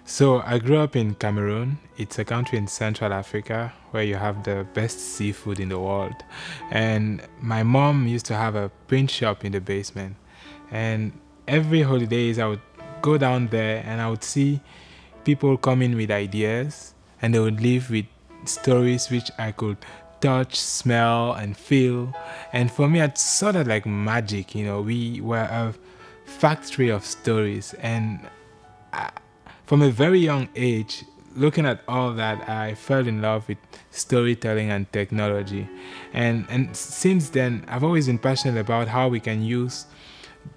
So I grew up in Cameroon. It's a country in Central Africa where you have the best seafood in the world. And my mom used to have a print shop in the basement. And every holidays I would go down there and I would see people come in with ideas and they would leave with stories which I could touch, smell, and feel. And for me, it's sort of like magic. We were a factory of stories. And from a very young age, looking at all that, I fell in love with storytelling and technology. And since then, I've always been passionate about how we can use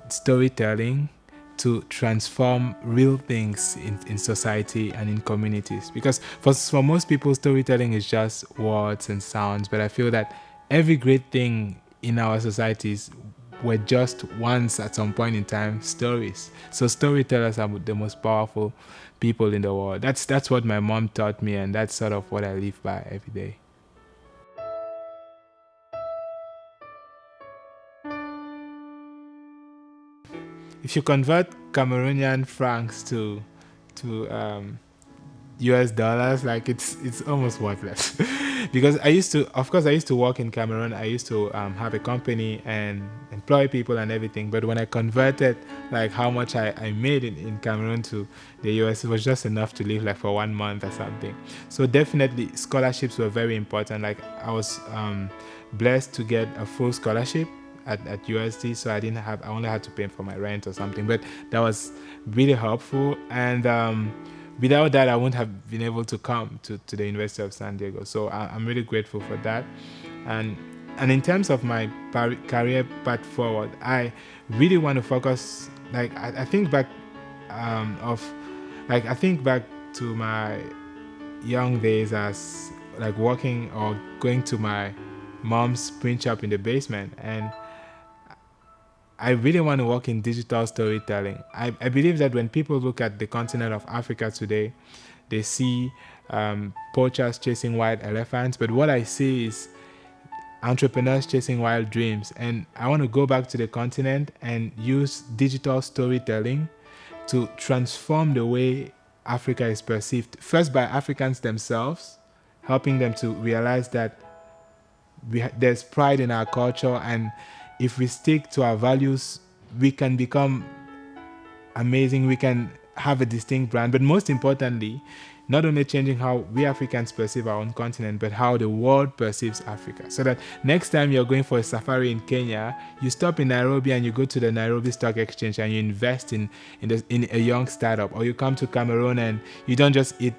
storytelling to transform real things in society and in communities. Because for most people, storytelling is just words and sounds, but I feel that every great thing in our societies were just once at some point in time stories. So storytellers are the most powerful people in the world. That's what my mom taught me, and that's sort of what I live by every day. If you convert Cameroonian francs to US dollars, like it's almost worthless. Because I used to work in Cameroon. I used to have a company and employ people and everything. But when I converted, like how much I made in Cameroon to the US, it was just enough to live like for 1 month or something. So definitely scholarships were very important. Like I was blessed to get a full scholarship at USD, so I only had to pay for my rent or something, but that was really helpful. And without that, I wouldn't have been able to come to the University of San Diego. So I'm really grateful for that. And and in terms of my career path forward, I really want to focus. Like I think back of like I think back to my young days as like working or going to my mom's print shop in the basement, and I really want to work in digital storytelling. I believe that when people look at the continent of Africa today, they see poachers chasing wild elephants. But what I see is entrepreneurs chasing wild dreams. And I want to go back to the continent and use digital storytelling to transform the way Africa is perceived. First, by Africans themselves, helping them to realize that there's pride in our culture, and if we stick to our values, we can become amazing. We can have a distinct brand, but most importantly, not only changing how we Africans perceive our own continent, but how the world perceives Africa. So that next time you're going for a safari in Kenya, you stop in Nairobi and you go to the Nairobi Stock Exchange and you invest in a young startup, or you come to Cameroon and you don't just eat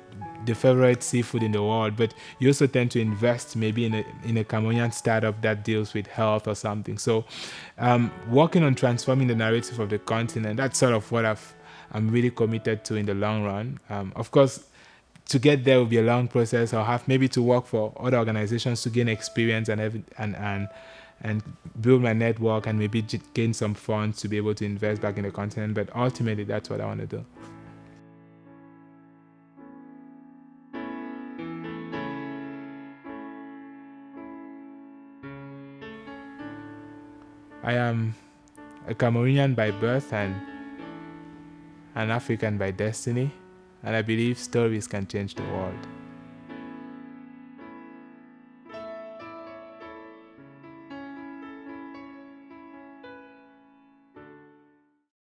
the favorite seafood in the world, but you also tend to invest maybe in a Cameroonian startup that deals with health or something. So, working on transforming the narrative of the continent, that's sort of what I'm really committed to in the long run. Of course, to get there will be a long process. I'll have maybe to work for other organizations to gain experience and build my network and maybe gain some funds to be able to invest back in the continent. But ultimately, that's what I want to do. I am a Cameroonian by birth and an African by destiny, and I believe stories can change the world.